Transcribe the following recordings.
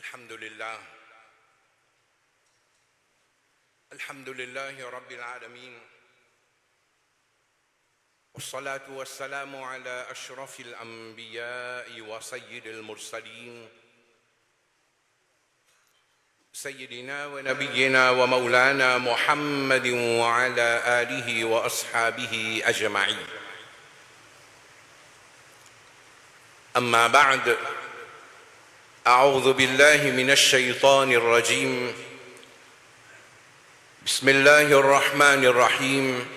الحمد لله رب العالمين والصلاة والسلام على أشرف الأنبياء وسيد المرسلين سيدنا ونبينا ومولانا محمد وعلى آله وأصحابه أجمعين. أما بعد، أعوذ بالله من الشيطان الرجيم. بسم الله الرحمن الرحيم.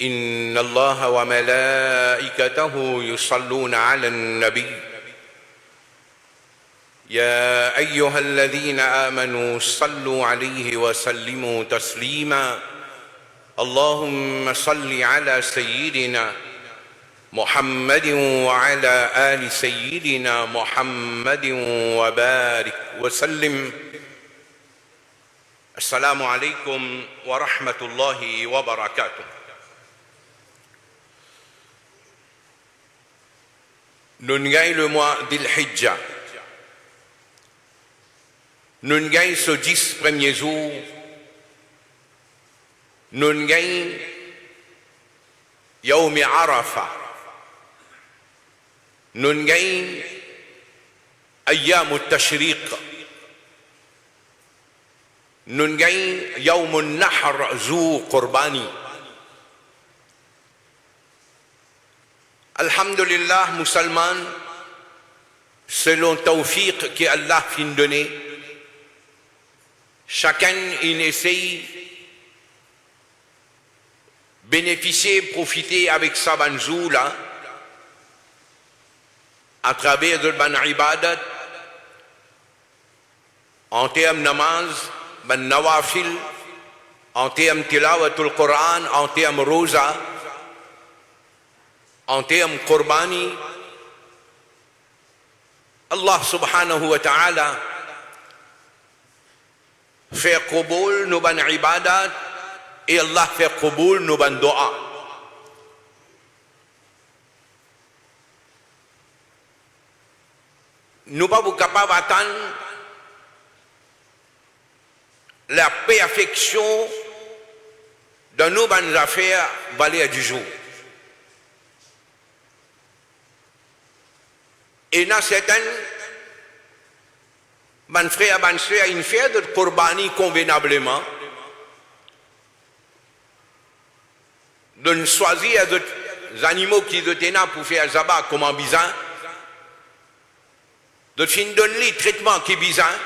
إن الله وملائكته يصلون على النبي يا أيها الذين آمنوا صلوا عليه وسلموا تسليما. اللهم صل على سيدنا محمد وعلى آل سيدنا محمد وبارك وسلم. السلام عليكم ورحمة الله وبركاته. Nous gagnons le mois d'Il-Hijja. Nous gagnons ce 10 premiers jours. Nous gagnons Yawm Arafah. Nous gagnons Ayyam al-Tashriq. Nous gagnons Yawm al-Nahr Zu Qurbani. Alhamdulillah, musulmans, selon tawfiq que Allah fin donné, chacun il essaye bénéficier, profiter avec sa banjou là, à travers de ban ibadat, en termes namaz, ban nawafil, en termes tilawatul Quran, en termes rosa, en termes qurbani. Allah subhanahu wa ta'ala fait qaboul nos ban ibadat et Allah fait qaboul nos ban doa. Nous pas capables d'attendre la perfection de nos ban affaires valeur du jour. Et dans certaines, mon frère, ma soeur, une fête de Qurbani convenablement, de choisir des animaux qui étaient là pour faire zabat comme en bizarre, de fin donner le traitement qui est bizarre,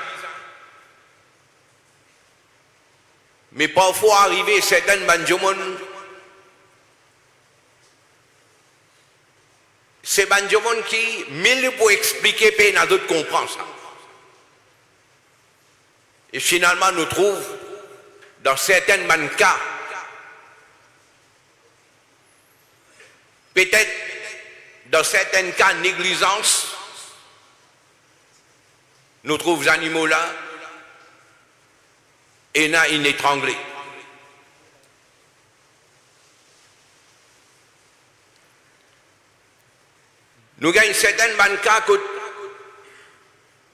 mais parfois arriver certaines banjomon, c'est banjomon qui, mille pour expliquer, peine à d'autres comprendre ça. Et finalement, nous trouvons, dans certains cas, peut-être dans certains cas, négligence, nous trouvons les animaux là, et là, ils étranglés. Nous gagnons certains cas que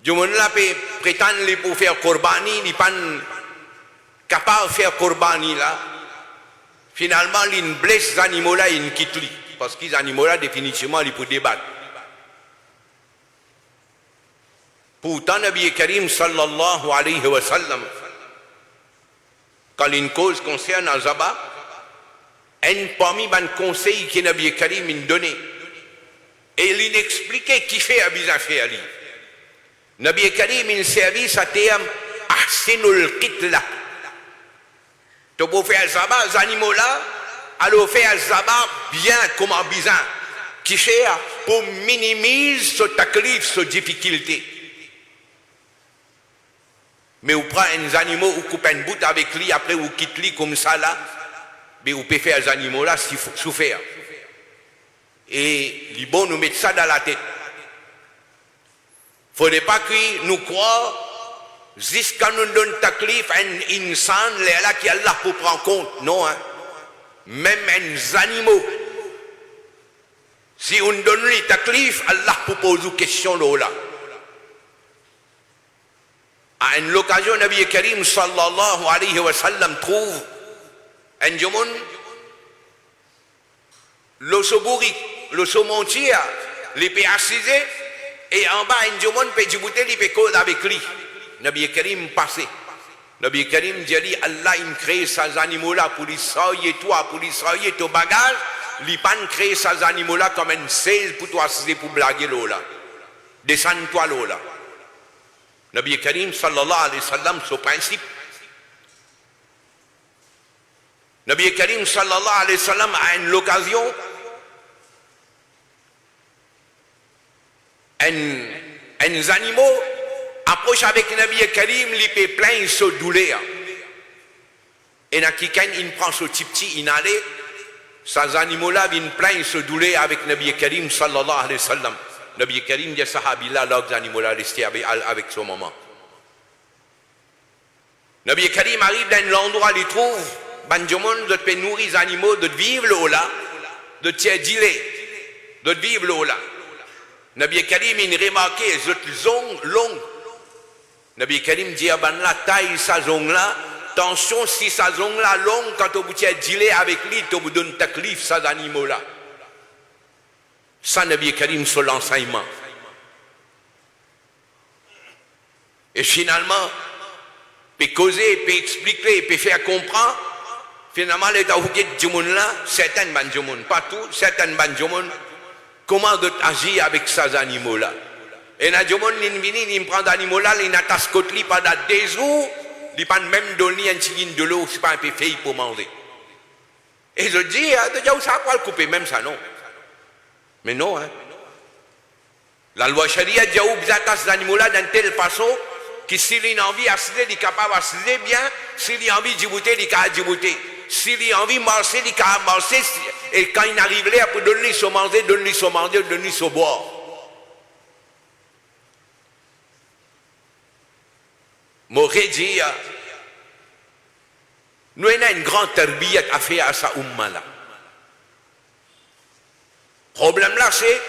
du monde là prétend pour faire Qurbani, ils ne sont pas capables de faire Qurbani là. Finalement, ils blessent les animaux là et ils quittent lui. Parce que les animaux là, définitivement, ils peuvent débattre. Pourtant, Nabi Karim sallallahu alayhi wa sallam, quand une cause concerne Azaba, un parmi les conseils que Nabi Karim a donné, et il expliquait qui fait à bizarre faire lui. Nabi Karim il service à terme ahsinul qitla. Tu peux faire zabat les animaux là, alors faire zabat bien comme un bizarre qui fait pour minimiser ce taklif, cette difficulté. Mais vous prenez des animaux, vous coupez une bout avec lui, après vous quittez lui comme ça là, mais vous pouvez faire les animaux là s'il faut souffrir. Et les bons nous mettent ça dans la tête. Il ne faudrait pas que nous croyons jusqu'à nous donner taklif à un insan là qui Allah pour prendre compte. Non, hein. Même les animaux. Si on donne les taklif, Allah pour poser une question là. À une occasion, Nabi Karim sallallahu alayhi wa sallam trouve un jomon, l'osso bourrique, l'osso montier, les peut assiser, et en bas, un jomon peut djibouter, il peut causer avec lui. Nabi Karim passé. Nabi Karim dit, Allah il crée ces animaux-là pour les soigner toi, pour les soigner ton bagage, il pas créé ces animaux-là comme un 16 pour toi assiser pour blaguer l'eau là. Descends-toi l'eau là. Nabi Karim sallallahu alayhi wa sallam, ce principe. Nabi Karim sallallahu alayhi wa sallam a une occasion, un animaux approche avec Nabi Karim, il peut plein se douleur. Et Nakikan, il prend ce petit, il allait, ces animaux-là viennent plein se douleur avec Nabi Karim sallallahu alayhi wa sallam. Nabi Karim dit sahabi là, les animaux-là restaient avec ce moment. Nabi Karim arrive dans l'endroit où il trouve, Banjomon, de nourrir les animaux, de vivre là, de tirer d'îler, de vivre là. Nabi Karim, il remarque, les zong long. Nabi Karim dit, la taille, sa zong là, attention, si sa zong là long, quand vous tirez d'îler avec lui, tu vous donne taklif, ces animaux-là. Ça, Nabi Karim, sur l'enseignement. Et finalement, peut causer, peut expliquer, peut faire comprendre. Finalement, les taouguet de là, certains banjomon, pas tout, certains banjomon, comment agir avec ces animaux-là. Et les jomon, ils viennent, ils prennent des animaux-là, ils n'attaquent pas pendant des jours, ils ne prennent même donner un petit de l'eau, c'est pas un peu fait pour manger. Et je dis, ça va le couper, même ça, non. Mais non, hein. La loi charia dit où attache ces animaux-là d'une telle façon que s'il a envie d'assiser, il est capable d'assiser bien. S'il a envie de djibouter, il est capable de djibouter. S'il a envie de marcher, il est capable de marcher. Et quand il arrive là, pour donner son manger, donner son manger, donner son boire. M'aurait dit, nous avons une grande tarbiyat à faire à sa umma-là. Le problème là, c'est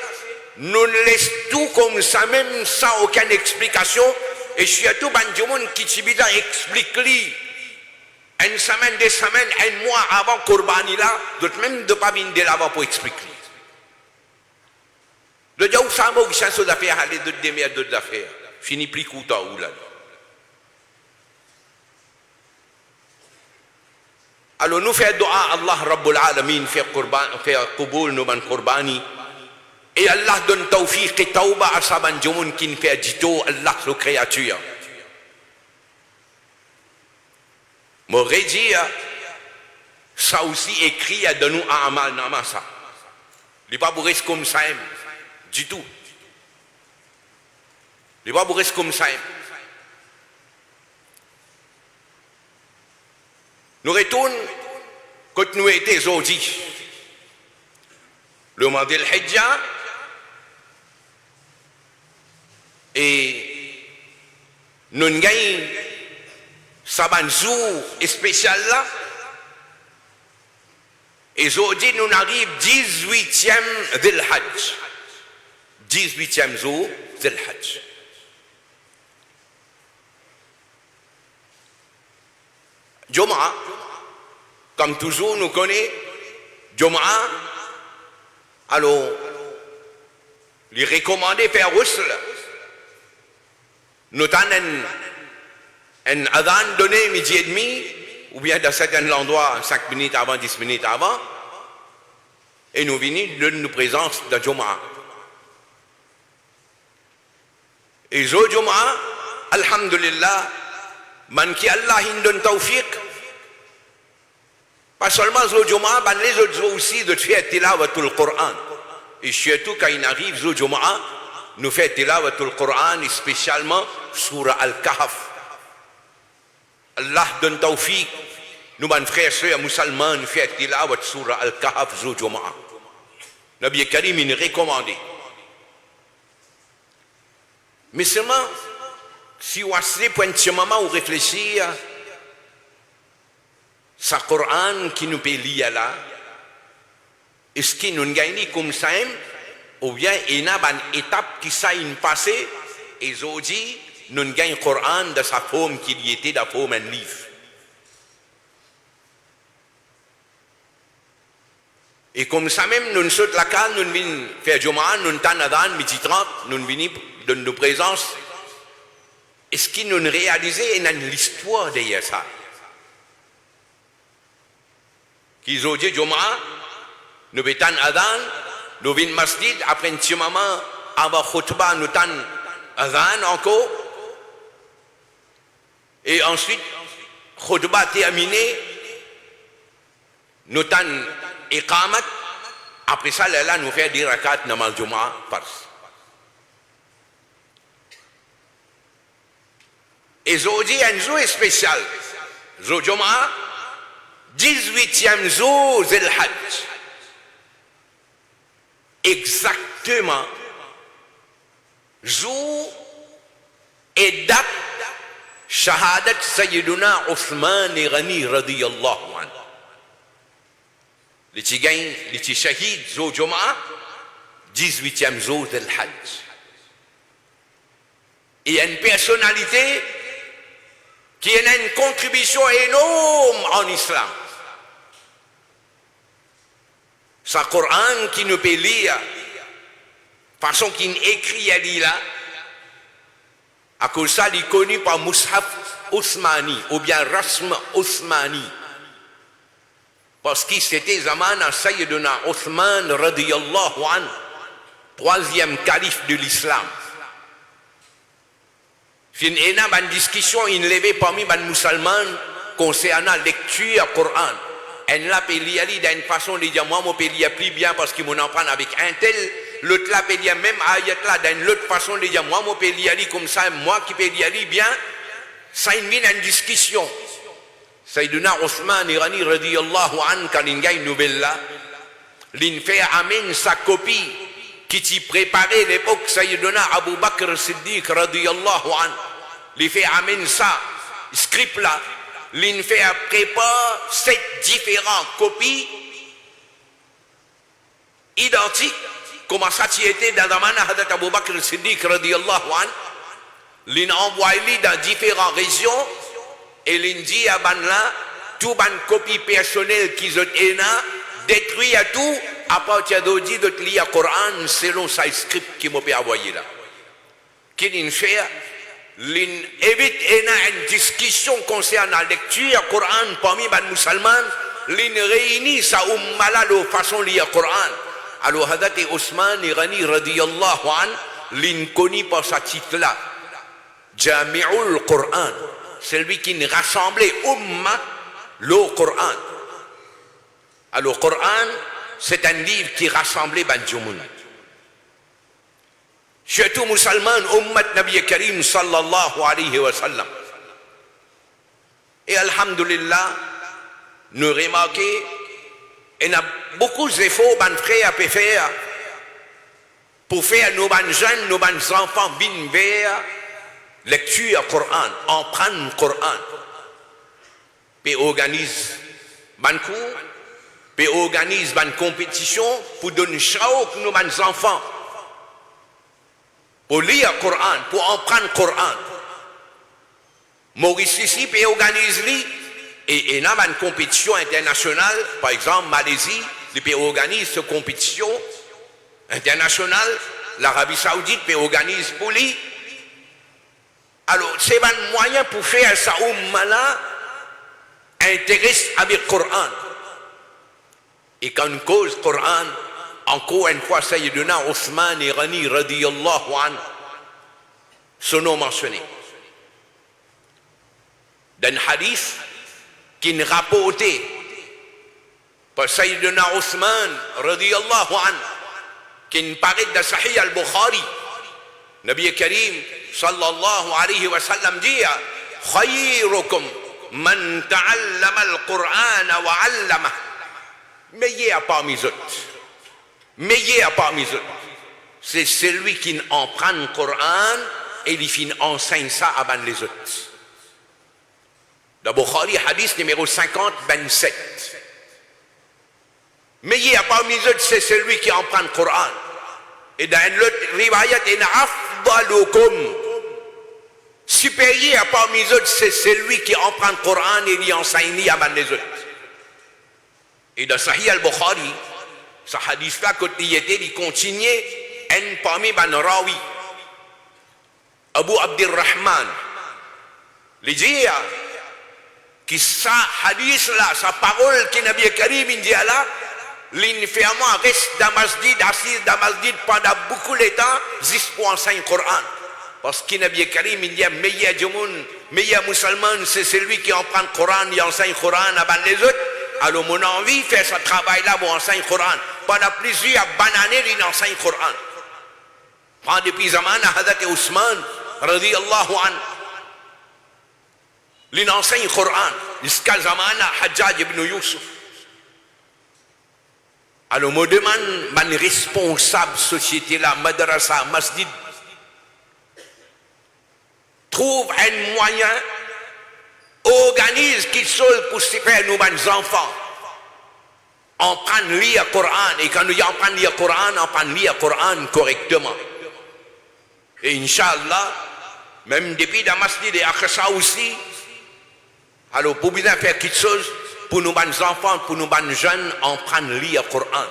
nous laissons tout comme ça, même sans aucune explication. Et surtout, Banjomon qui explique-lui une semaine, des semaines, un mois avant Korbani là, d'autres même de pas venir de là-bas pour expliquer. Le diable, ça m'a eu chance d'affaires, aller de démerde d'autres affaires. Fini plus coûteux ou là. Alors nous faisons dua Allah Rabbul Alamin, faire Qubul, nous ban Korbani. Et Allah donne tawfiq et tauba à sa banjoun qui ne fait dito Allah le créature. M'aurait dit, ça aussi écrit à de nous à Amal Namasa. Il n'est pas pour rester comme ça, du tout. Il n'est pas pour rester comme ça. Nous retournons quand nous étions aujourd'hui. Le mois de l'Hijjah. Et nous gagnons un jour spécial là. Et aujourd'hui, nous arrivons 18e del Hajj. 18e jour del Hajj. Jumu'ah, comme toujours, nous connaissons Jumu'ah. Alors, les recommander faire Ghusl. Nous avons un adhan donné midi et demi, ou bien dans certains endroits 5 minutes avant, 10 minutes avant, et nous venons de nous présence dans Jumu'ah. Et zo Jumu'ah, alhamdulillah, man qui Allah il donne tawfiq, pas seulement zo Jumu'ah, mais les autres aussi de faire tilawatul Qur'an. Et surtout quand il arrive zo Jumu'ah, nous faisons tilawatul Qur'an, et spécialement surah Al-Kahf. Allah donne tawfiq, nous, mes frères et sœurs musulmans, nous faisons tilawat surah Al-Kahf zo Jumu'ah. Nabi Karim il recommandé. Mais seulement, si vous avez un petit moment où réfléchir, ce Coran qui nous peut lire là, est-ce qu'il nous gagne comme ça, ou bien il y a une étape qui s'est passée, et aujourd'hui, nous gagnons le Coran de sa forme qu'il y était, de la forme d'un livre. Et comme ça même, nous sommes la case, nous venons faire Jumu'ah, nous sommes à midi 30, nous venons de nos présences. Et ce qui nous réalisé, c'est l'histoire derrière ça. Qu'ils ont dit Jumu'ah, nous sommes à Adhan, nous venons masjid, après un petit moment, avant khutbah, nous sommes à Adhan encore. Et ensuite, khutbah terminé, nous sommes Iqamat, après ça, là, nous faisons des rakats dans le Jumu'ah farce. Et aujourd'hui, un jour spécial. Le Jumu'ah, 18e jour Zil Hajj. Exactement, jour et date, Shahadat Sayyiduna Uthman Ghani radiyallahu anhu. Les Tigans, les Shahid, Zo Jumu'ah, 18e jour de l'Hajj. Il y a une personnalité qui a une contribution énorme en islam. C'est le Coran qui nous peut lire, façon qu'il écrit à lire là, à cause de ça, il est connu par Mushaf Othmani, ou bien Rasm Othmani. Parce que c'était Zaman à Sayyiduna Othman radiyallahu anhu, troisième calife de l'islam. Fin ena une discussion in levé parmi les musulmans concernant la lecture du Coran. En là peut lire d'une façon de dire moi je peux lire plus bien parce que mon en prend avec un tel, l'autre là peut lire même ayat là d'une autre façon de dire moi je peux lire comme ça, moi qui peux lire bien. Ça invite une discussion. Sayyiduna Othman Irani radiyallahu anhu quand il y a une nouvelle là, il fait amener sa copie qui t'y préparait l'époque Sayyiduna Abu Bakr Siddiq radiyallahu anhu. Il fait amener ça, script là, il fait préparer 7 différentes copies identiques, comme ça qui était dans la manne Hadrat Abu Bakr Siddiq radiyallahu anhu. Il envoie dans différentes régions. Et il dit à Banla, tout ban copie personnelle qu'ils ont détruit à tout, à partir d'aujourd'hui, de lire le Coran selon sa script qui m'a envoyé là. Qu'il fait, il évite une discussion concernant la lecture du Coran parmi les musulmans, il réunit sa ummala de façon de lire le Coran. Alors, Hadrat Othman Irani radiyallahu anhu, il connu par sa titre là, Jami'ul Coran. Celui qui rassemblait Ummah, le Coran. Alors, le Coran, c'est un livre qui rassemblait Banjoumoun. Surtout musulman, Ummat Nabi Karim sallallahu alayhi wa sallam. Et alhamdulillah, nous remarquons, il y a beaucoup d'efforts que les frères peuvent faire pour faire nos jeunes, nos enfants bien vers lecture du Coran, emprunter le Coran, puis organise ban cours, puis organise ban compétition pour donner chaque nos enfants pour lire le Coran, pour emprunter le Coran. Maurice ici puis organise lui et il y a une compétition internationale, par exemple Malaisie, il peut organiser cette compétition internationale, l'Arabie Saoudite peut organiser pour lui. Alors, c'est un moyen pour faire ça là intéresse avec le Coran. Et quand on cause le Coran, encore une fois, Sayyiduna Othman Irani radiyallahu anhu, son nom mentionné. Dans un hadith qui est rapporté par Sayyiduna Othman radiyallahu anhu, qui paraît dans Sahih al-Bukhari, Nabi Karim sallallahu alayhi wa sallam dit khayrukum man ta'allama al-Qur'an wa 'allama. Meilleur parmi les autres. Meilleur parmi les autres. C'est celui qui emprunte le Coran et il enseigne ça à les autres. Dans Bukhari, hadith numéro 50-27. Meilleur parmi les autres, c'est celui qui emprunte le Coran. Et dans l'autre riwayat, il y a afdalukum supérieur parmi les autres, c'est celui qui emprunte le Coran et lui enseigne à les autres. Et dans Sahih al-Bukhari, ce hadith-là, quand il était, il continuait, un parmi les rawi, Abu Abdirrahman, il dit que ce hadith-là, sa parole que Nabi Karim dit là, l'infirmant reste dans le masjid, assis dans le masjid pendant beaucoup de temps, juste pour enseigner le Coran. Parce que Nabi Karim il dit meilleur musulman, c'est celui qui emprunte le Coran, il enseigne le Coran à les autres. Alors mon envie fait ce travail-là pour enseigner le Coran. Pendant plusieurs années, il enseigne le Coran. Pendant depuis zaman, Hazrat Ousmane, radiyallahu anhu, il enseigne le Coran. Jusqu'à zaman, Hajjaj ibn Yusuf. Alors, je demande, les responsables société là, madrasa, masjid, trouve un moyen, organise qu'ils soient pour se faire nous, les enfants. On prend lire le Coran, et quand nous apprenons lire le Coran, on prend lire le Coran correctement. Et Inch'Allah, même depuis la masjid et Aqsa aussi, alors pour bien faire quelque chose, pour nous, les enfants, pour nous, les jeunes, on prend lire le Coran.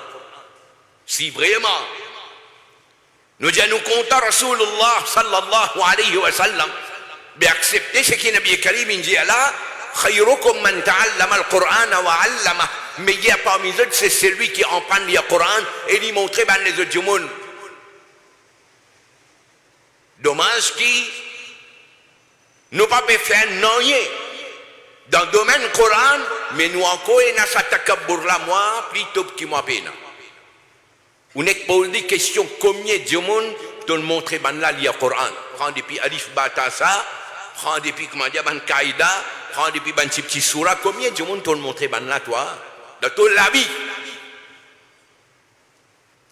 Si vraiment, nous disons comptons Rasulullah sallallahu alayhi wa sallam, d'accepter ce que Nabi Karim dit là, khayrukum man ta'allama al-Qur'an wa 'allama. Meilleur parmi eux, c'est celui qui en prend le Coran et lui montrer les autres du monde. Dommage qui nous pas faire non dans le domaine du Coran, mais nous encore et na satakabbur la moi plutôt que moi pena. On n'est pas posé question combien de monde te montrer ban là lire Coran. Prends depuis alif batasa, prends depuis comment dire ban qaida, prends depuis ban petit surah, combien de monde te montrer ban là toi dans toute la vie.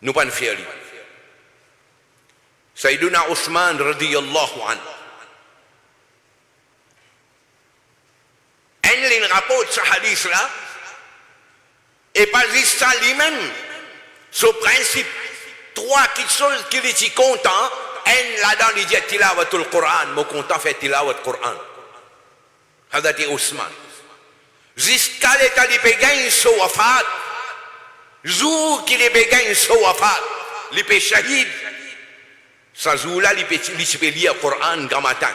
Nous pas faire lui. Sayyiduna Ousmane radiyallahu anhu. Il rapporte ce hadith là et pas juste ça lui-même ce principe trois choses qui sont contents un là-dedans il dit tilawatul Qur'an mon content fait tilawat Qur'an Hazrat Ousmane jusqu'à l'état de pégain so wafat jour qu'il est pégain so wafat il est shahid sa jour là il peut lire Qur'an grand matin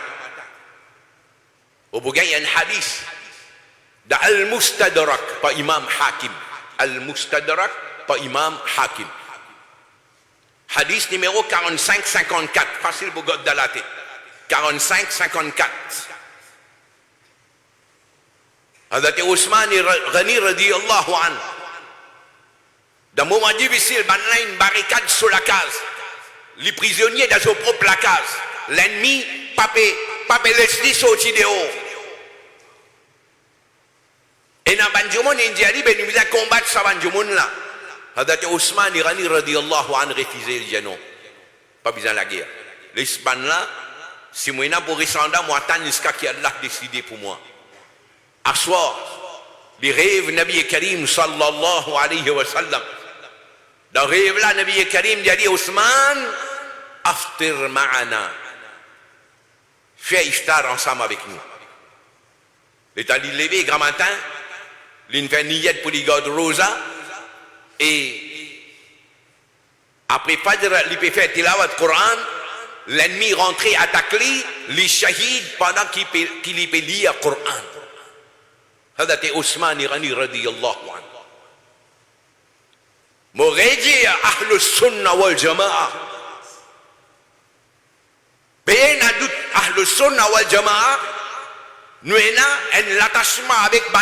au bout il y a un hadith de Al-Mustadrak par Imam Hakim. Al-Mustadrak par Imam Hakim. Hadith numéro 45-54. Facile pour God dans la tête. 45-54. Hazrat Ousmane Ghani radiyallahu anhu. Dans le moment difficile, il y a une barricade sur la case. Les prisonniers dans son propre la case. L'ennemi, pas laisser sortir dehors. Et dans Banjumon, il dit, nous allons combattre ce Banjumon-là. Hazrat Ousmane Irani radiyallahu anhu refusé, il dit non. Pas besoin de la guerre. Les Hispan-là, si moi, pour descendre, moi, attends jusqu'à ce qu'Allah décide pour moi. À soir, les rêves Nabi Karim sallallahu alayhi wa sallam. Dans le rêve-là, Nabi Karim dit, Ousmane, aftir ma'ana. Fais iftar ensemble avec nous. L'état levé, grand matin, il fait niyat pour les gardes rosa et après Fajr, il peut faire tilawat Coran, l'ennemi rentré attaqué, les shahids pendant qu'il peut lire Coran. Hazrat Ousmane Irani radiyallahu anhu. Mouredi Ahlus Sunnah wal Jama'a. Ben adout Ahlus Sunnah wal Jama'a. Nous avons un attachement avec ban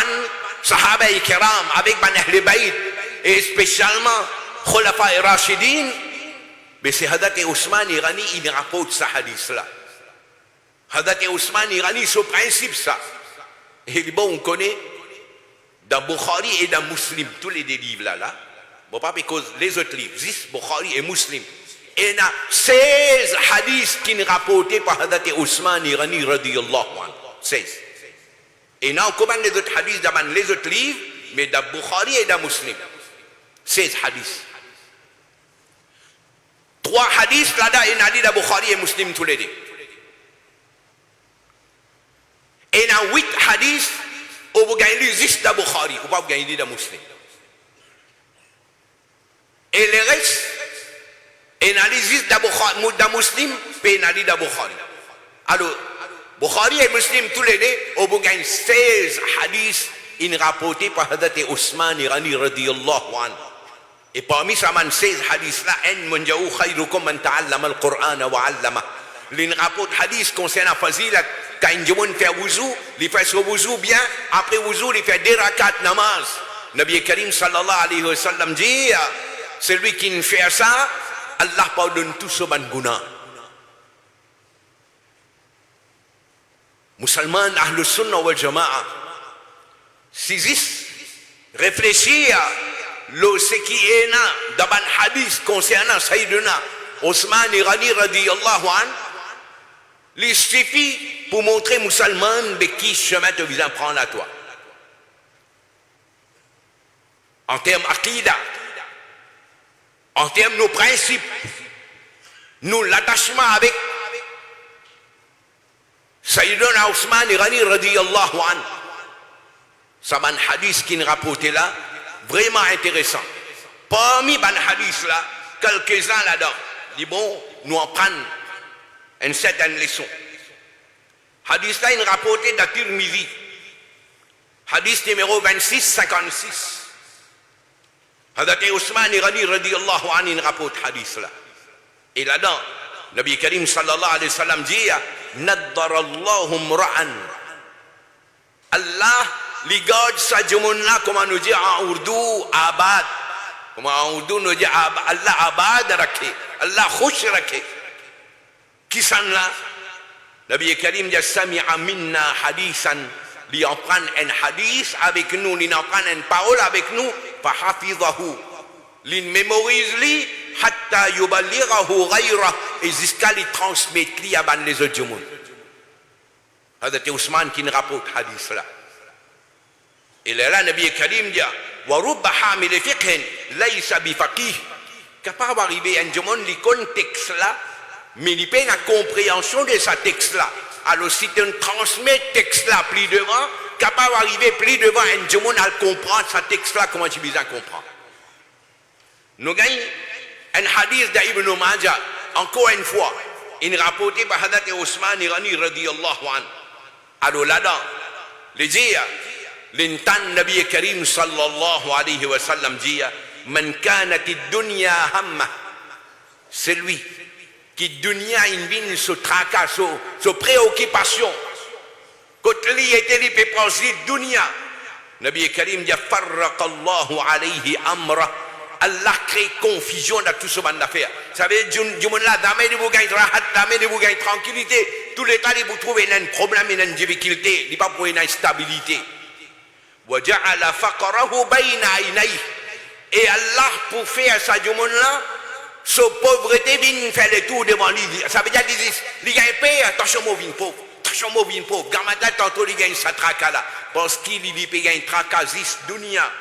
Sahaba et Kiram, avec ban Ahl Bayt, et spécialement Khulafa et Rashidin. Mais c'est Hazrat Ousmane Irani, il rapporte ce hadith-là. Hazrat Ousmane Irani, ce principe, ça. Et bon, on connaît dans Bukhari et dans Muslim, tous les deux livres là. Bon, pas parce que les autres livres, 10 Bukhari et Muslim. Et il y a 16 hadiths qui sont rapportés par Hazrat Ousmane Irani, radiyallahu anhu. 16. Et non, comment les autres hadiths dans les autres livres, mais dans Bukhari et dans Muslim. 16 hadiths. 3 hadiths là-dedans, il y a dans Bukhari et Muslim tous les deux. hadis, ou vous gagnez juste dans Bukhari, ou pas vous gagnez dans Muslim. Et le reste, analyse dans Muslim, puis analyse dans Bukhari. Alors, Bukhari et Muslim, tous les deux, ou vous gagnez 16 hadiths, rapportés par Hadrat Ousmane Irani radiyallahu anhu. Et parmi ces 16 hadiths-là, en manjaou khayrukum man ta'allama al-Qur'an wa 'allama. Les rapports hadiths concernant fazilat, quand un monde fait wuzu, il fait son wuzu bien, après wuzu, il fait 2 rakat namaz. Nabi Karim sallallahu alayhi wa sallam dit, celui qui ne fait ça, Allah pardonne tout ce ban guna. Musulman Ahlus Sunnah wal Jama'a, si réfléchir ce qui est là dans un hadith concernant Sayyidina Ousmane Irani radiyallahu anhu, il suffit pour montrer musulman de qui chemin te vient prendre à toi. En termes aqidah, en termes de nos principes, nous l'attachement avec Sayyidina Ousmane Irani radiyallahu anhu. Ça un hadith qui est rapporté là, vraiment intéressant. Parmi les hadiths là, quelques-uns là-dedans, dit bon, nous en prenons une certaine leçon. Hadith là, il est rapporté dans Tirmidhi. Hadith numéro 2656. Hadith Ousmane Irani radiyallahu anhu, il rapporte hadith là. Et là-dedans, Nabi Karim sallallahu alayhi wa sallam dit, Naddarallahu mra'an. Allah li garde sa jumunna, comme on nous dit en ourdou, abad. Comme en ourdou nous dit Allah abad rakhe, Allah khush rakhe. Qui s'en là? Nabi Karim dit sami'a minna hadithan, li en prend un hadith avec nous, li en prend une parole avec nous, fa hafizahu. Li mémorise li hatta yuballighahu ghayra, et jusqu'à li transmettre li à les autres jumun. Hadith Ousmane qui nous rapporte hadith là. Et là, Nabi Karim dit, wa rubba hamil fiqhin laysa bi faqih. Capable d'arriver à un jumun li contexte là, mais il n'y a pas la compréhension de ce texte-là. Alors si tu transmets ce texte-là plus devant, capable d'arriver plus devant un jumun à comprendre ce texte-là, comment tu besoin comprendre. Nous gagnons un hadith d'Ibn Majah, encore une fois, il rapporté par Hadrat Ousmane Irani radiyallahu anhu. Alors là-dedans, les dire, l'intan Nabi Karim sallallahu alayhi wa sallam dit, man kanati dunya hamma, c'est lui qui dunya in bin se tracasse, se préoccupation. Quand il était li peut penser dunya, Nabi Karim dit farraqallahu alayhi amra. Allah crée confusion dans tout ce bande d'affaires. Ça veut dire du monde là, jamais de vous gagner rahat, jamais de vous gagner tranquillité. Tout l'état de vous trouver un problème, une difficulté, il n'y a pas pour une instabilité. Wa ja'ala faqrahu bayna aynayhi. Et Allah pour faire ça du monde là, sa pauvreté vient faire le tour devant lui. Ça veut dire qu'il y a un paix, attention moi vin pauvre. Attention moi vin pauvre. Gamada tantôt il gagne sa traka là parce qu'il y a un trakasis dunya.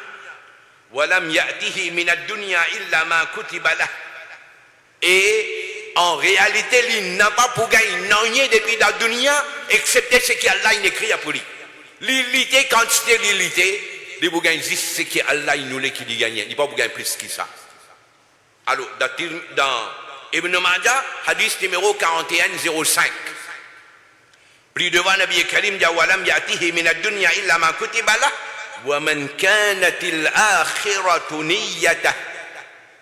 Walam ya'tihi min ad-dunya illa ma kutiba lah. Et en réalité, il n'a pas pour gagner rien depuis la dunya, excepté ce qu'Allah écrit pour lui. L'ilité, quantité l'ilité, il vous gagne juste ce qu'Allah nous l'a qui dit gagner. Il ne pas vous gagner plus que ça. Alors, dans Ibn Majah, hadith numéro 4105. Plus devant Nabi Karim, dit walam ya'tihi min ad-dunya illa ma kutiba lah. وَمَنْ كَانَتِ الْآخِرَةُ نِيَّتَهُ.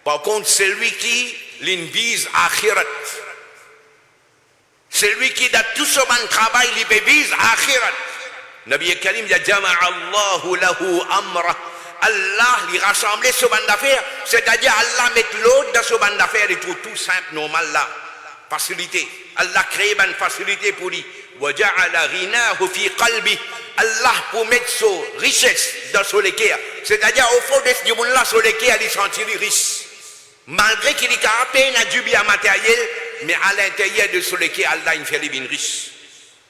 Par contre, celui qui vise akhirat, celui qui dans tout son travail, il vise akhirat. Nabi Karim dit jama'a Allahu lahu amra. Allah lui rassemble ce bande d'affaires, c'est-à-dire Allah met l'autre dans ce bande d'affaires, il trouve tout simple, normal là. Facilité. Allah crée une facilité pour lui. وَجَعَلَ غِنَاهُ فِي قَلْبِهِ. Allah pour mettre son richesse dans son équerre. C'est-à-dire au fond de ce monde-là, son équerre, il sentit riche. Malgré qu'il y a à peine du bien matériel, mais à l'intérieur de son équerre, Allah il fait les bien riches.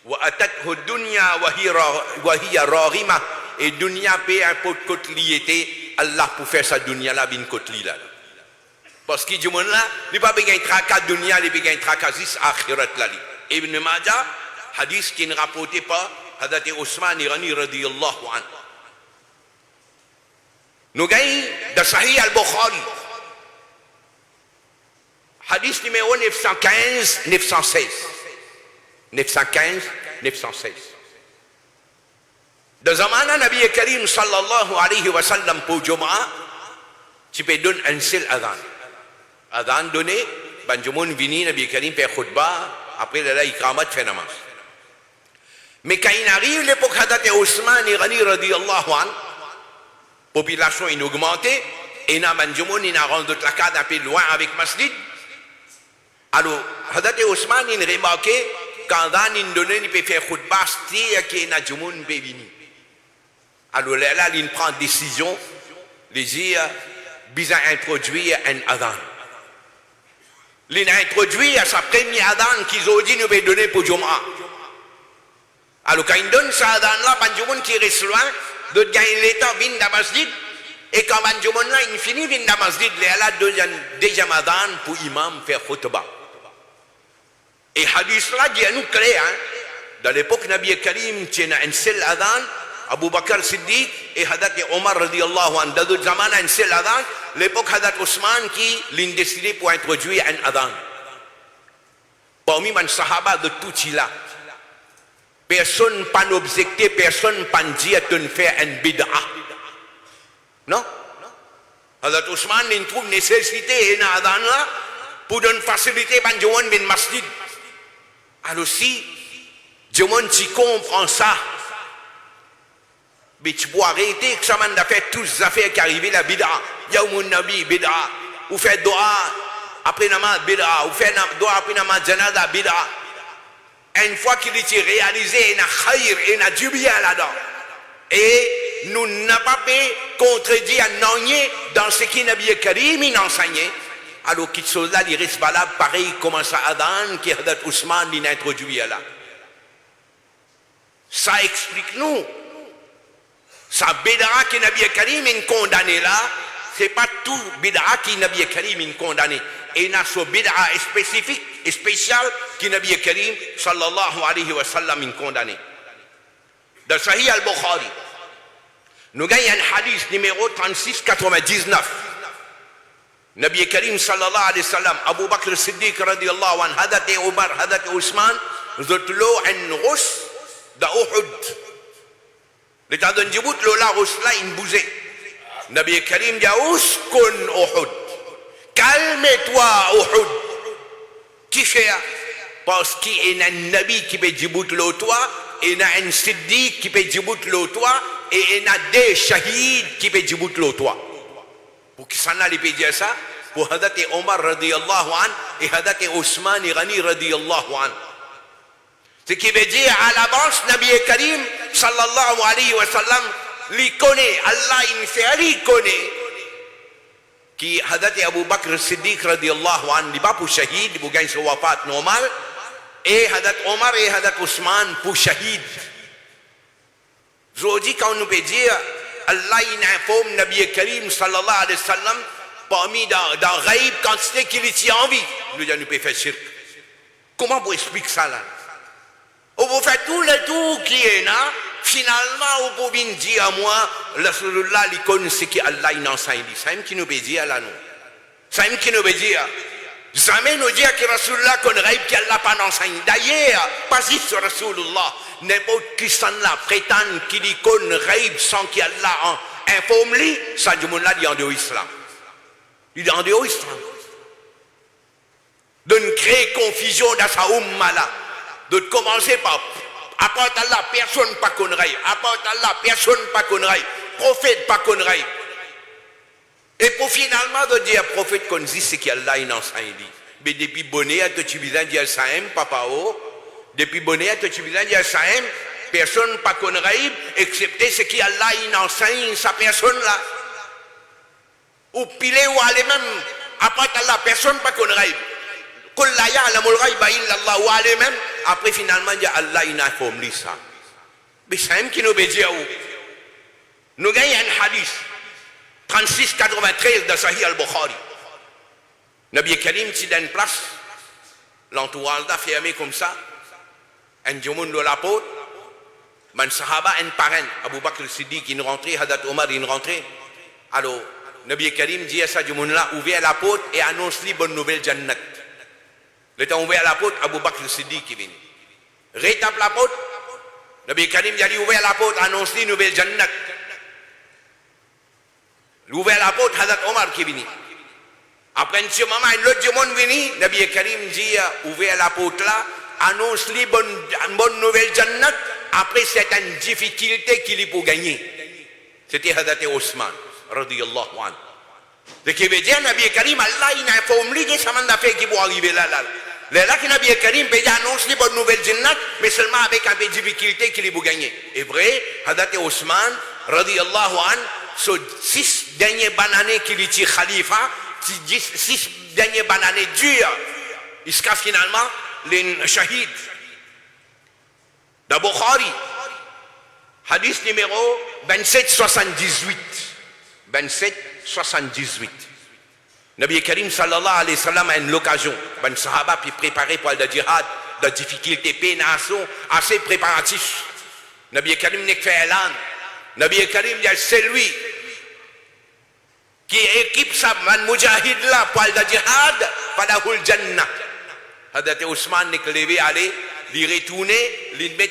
وَأَتَتْهُ الدُّنْيَا وَهِيَ رَاغِمَةٌ. Et dunya paye un pot de côte lié, Allah pour faire sa dunya là, bin côte li là. Parce que du monde là, il n'y a pas besoin de tracas dunya, il n'y a pas besoin de tracas akhirat là. Ibn Majah, hadith qui est rapporté par Hadrat Osman Ghani radhiyallahu an. Nous gagnons dans Sahih al-Bukhari. Hadith numéro 915-916. 915-916. Dans Zamana Nabi Karim sallallahu alayhi wa sallam pour Jumu'ah, tu peux donner un seul adhan. Adhan donné, ban Jumu'ah vini, Nabi Karim fait khutbah, après là, ikramat fait namaz. Mais quand il arrive l'époque Hadrat Osman Ghani radhiyallahu an, population est augmentée, et na ban Jumu'ah il a rendu la carte un peu loin avec masjid. Alors, Hadrat Osman il remarqué quand Dan il donné, il peut faire khutbah, c'est qu'il y a Jumu'ah peut venir. Alors là, il prend décision, il dit, il a introduit un adhan. Il a introduit sa première adhan qu'ils ont dit nous va donner pour Jumu'ah. Alors quand il donne ce adhan-là, Banjumun qui reste loin, d'autres gagnent l'état, viennent dans la masjid, et quand Banjumun là, il finit, viennent dans la masjid, il a deuxième adhan pour imam faire khutbah. Et hadith là, dit à nous clair, hein, dans l'époque Nabi Karim, il y a un seul adhan, Abu Bakr Siddiq et Hadrat Omar radiyallahu anhu. Dans d'autres zamans, un seul adhan. L'époque Hadrat Osman qui l'a décidé pour introduire un adhan. Parmi les sahaba de tout cela, personne n'a pas objecté, personne n'a pas dit de faire un bid'a. Non? Hadrat Osman il trouve nécessité un adhan là pour donner facilité à Jumu'ah bin masjid. Alors si Jumu'ah qui comprend ça, mais tu peux arrêter que ça m'a fait toutes les affaires qui arrivent, la bid'a. Yawmun Nabi, bid'a. Ou fait doa après namaz, bid'a. Ou fait doa après namaz, janada, bid'a. Une fois qu'il est réalisé, il y a khayr, il y a du bien là-dedans. Et nous n'avons pas contredit à Nanye dans ce qui Nabi Karim enseignait. Alors qu'il soit là, il reste valable pareil comme ça Adhan qui Hadrat Ousmane l'a introduit là. Ça explique nous. Sa bid'a qui Nabi Karim est condamné là, c'est pas tout bid'a qui Nabi Karim est condamné. Et il y a ce bid'a spécifique et spécial qui Nabi Karim sallallahu alayhi wa sallam est condamné. Dans Sahih al-Bukhari, nous gagnons un hadith numéro 3699. Nabi Karim sallallahu alayhi wa sallam, Abu Bakr Siddiq radiyallahu anhu, Hadrat Omar, Hadrat Ousmane, zutlo un rus da Uhud. L'état d'un Djibout, Lola Rousla, il bougeait. Nabi Karim dit, Uskun Uhud. Calme-toi, Uhud. Qui fait? Parce qu'il y a un Nabi qui peut Djibout le toit, et il y a un Siddiq qui peut Djibout le toit, et il y a des Shahids qui peut Djibout le toit. Pour qui s'en a les dire ça? Pour Hadrat Omar radiyallahu an, et Hadrat Osman Ghani radiyallahu an. Ce qui veut dire à l'avance, Nabi Karim sallallahu alayhi wa sallam, lui connaît, Allah il fait, lui connaît, qui Hadrat Abu Bakr Siddiq radiyallahu anhu, il va pour shahid, pour gagner son wafat normal, et Hadrat Omar et Hadrat Ousmane pour shahid. Je dis quand on nous peut dire, Allah il informe Nabi Karim sallallahu alayhi wa sallam, parmi dans Ghaib, quand c'était qu'il était en vie, nous peut faire shirk. Comment vous expliquer ça là? Vous faites tout le tour qui est là, finalement, vous pouvez dire à moi, Rasulullah, l'icône, c'est qu'Allah il enseigne. C'est qui nous veut dire là, nous. C'est qui nous veut dire. Jamais nous dire que Rasulullah qu'on rêve qu'Allah pas enseigne. D'ailleurs, pas juste Rasulullah, n'importe qui s'en là prétend qu'il l'icône rêve sans qu'Allah informe lui, ça du monde là, il est en dehors l'islam. Il est en dehors l'islam. De créer confusion dans sa umma là. De commencer par apporte Allah, personne pas connaît. Apporte Allah, personne pas connaît. Prophète pas connaît. Et pour finalement de dire prophète qu'on dit c'est qu'Allah il enseigne. Mais depuis bonnet à tu viens dire ça papa oh. Depuis bonnet à tu viens dire ça personne pas connaît excepté ce qu'Allah il enseigne sa personne là. Ou pile ou aller même apporte Allah, personne pas connaît. Après finalement il y a Allah il informe ça. Mais c'est qui nous veut dire où nous gagnons un hadith 3693 de Sahih al-Bukhari. Nabi Karim si dans une place l'entourage a fermé comme ça un djoumoun de la porte Man sahaba en parrain, Abu Bakr Siddiq, il rentrait, Hadat Omar, il rentrait. Alors, Nabi Karim dit à ça, là, ouvert la porte et annonce-lui bonne nouvelle Jannat. Le temps ouvert la porte, Abu Bakr Siddiq qui vient. Rétape la porte, Nabi Karim dit ouvert la porte, annonce-lui nouvelle Jannat. L'ouvert la porte, Hadat Omar qui vient. Après un petit moment, l'autre monde vient, Nabi Karim dit ouvert la porte là, annonce-lui bonne nouvelle Jannat. Après certaines difficultés qu'il y pour gagner. C'était Hadat Osman, radiyallahu anhu. Ce qui veut dire, Nabi Karim, Allah, il a informé que ça m'a fait qui pour arriver là. Là, que Nabi Karim peut annoncer les bonnes nouvelles Jannat, mais seulement avec un peu de difficulté qu'il y pour gagner. Et vrai, Hadat Osman, radiyallahu anhu, sur 6 dernières années qu'il était khalifa, 6 dernières années dures, jusqu'à finalement, les shahids. Dans Bukhari, hadith numéro 2778. 2778. Nabi Karim sallallahu alayhi wa sallam a une occasion. Ben sahaba puis préparé pour le djihad, de difficultés, pénation, assez préparatifs. Nabi Karim n'est que fait élan. Nabi Karim c'est lui qui équipe sa man mujahid là pour le djihad, pour la jannah. Hadat Ousmane n'est que levé aller. Il retourner, il met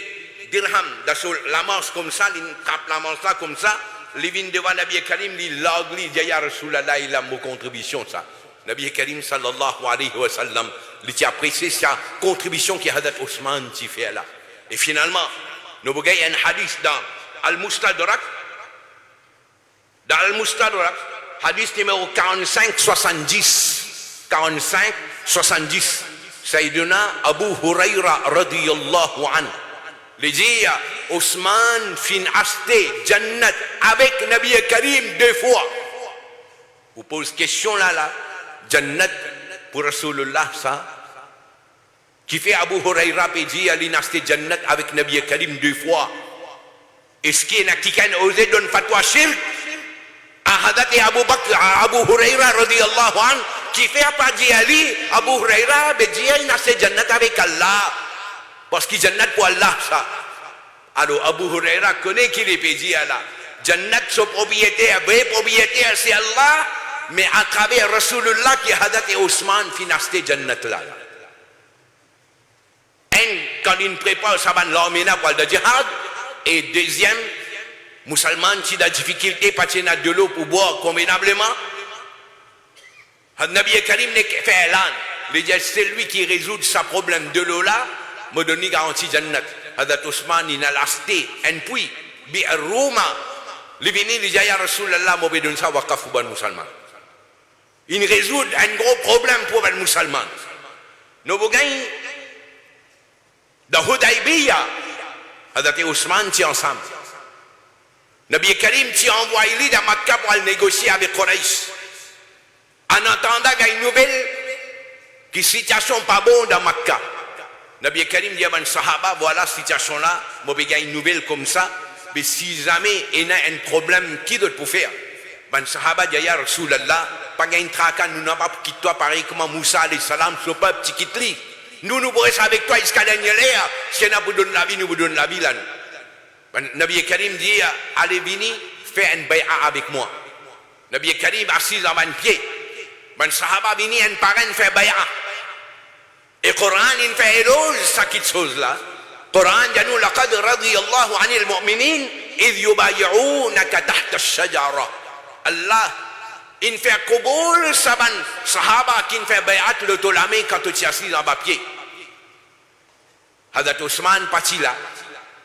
dirham dans la manche comme ça, il tape la manche là comme ça, il vient devant Nabi Karim, il log, il dit ya Rasulallah, il a mon contribution ça. Nabi Karim sallallahu alayhi wa sallam, il a apprécié sa contribution qui Hadat Ousmane qui fait là. Et finalement, nous avons un hadith dans Al-Mustadrak, hadith numéro 45-70. 45-70. Sayyiduna Abu Huraira radiyallahu anhu. Il dit, Ousmane fin acheté Jannat avec Nabi Karim 2 fois. Vous posez question là, Jannat pour Rasulullah ça. Qui fait Abu Huraira peut dire, il a acheté Jannat avec Nabi Karim 2 fois. Est-ce qu'il y a quelqu'un qui a osé donner fatwa shirk? Ahadat et Abu Huraira radiyallahu anhu. Qui fait pas dire Ali, Abu Huraira, mais dire il a fait Jannat avec Allah. Parce qu'il Jannat pour Allah, ça. Alors Abu Huraira connaît qu'il est pédi à là. Jannat, son propriétaire, vrai propriétaire, c'est Allah, mais à travers Rasulullah qui a Hadat et Ousmane financé Jannat là. Un, quand il prépare sa bande l'armée pour le djihad, et deuxième, musulman qui a des difficultés, pas de l'eau pour boire convenablement. Nabi Karim n'est que fait l'an. C'est lui qui résout sa problème de l'eau là, me donne garantie Jannat. Hadat Ousmane, il a acheté un puits, bi Roma. Il vient, il dit, ya Rasulallah, je vais donner ça à Kafouban musulman. Il résout un gros problème pour les musulmans. Nous avons gagné dans Hudaybiyah. Hadat Ousmane, tu ensemble. Nabi Karim, tu envoyé dans Makkah pour aller négocier avec Quraysh. En attendant, il y a une nouvelle qui situation pas bonne dans Makkah. Nabi Karim dit à un sahaba, voilà la situation là, il y a une nouvelle comme ça, mais si jamais il y a un problème, qui doit pour faire? Un sahaba dit à Rasulallah, pas de tracas, nous n'avons pas quitté toi pareil comme Moussa alayhi salam, ce pas petit quitte-li. Nous restons avec toi jusqu'à la dernière heure, si on vous donne la vie, nous vous donnons la vie là. Nabi Karim dit, allez venir, fais un bay'a avec moi. Nabi Karim assis dans un pied. Ben sahaba vini un parrain fait bay'a. Et Coran il fait éloge ça qui chose là. Coran dit laqad radiyallahu anil mu'minin idh yubay'unaka tahta ash-shajara. Allah il fait qaboul saban sahaba qui fait bay'at le tolamé quand tu es assis dans bas pied. Hadat Ousmane parti là.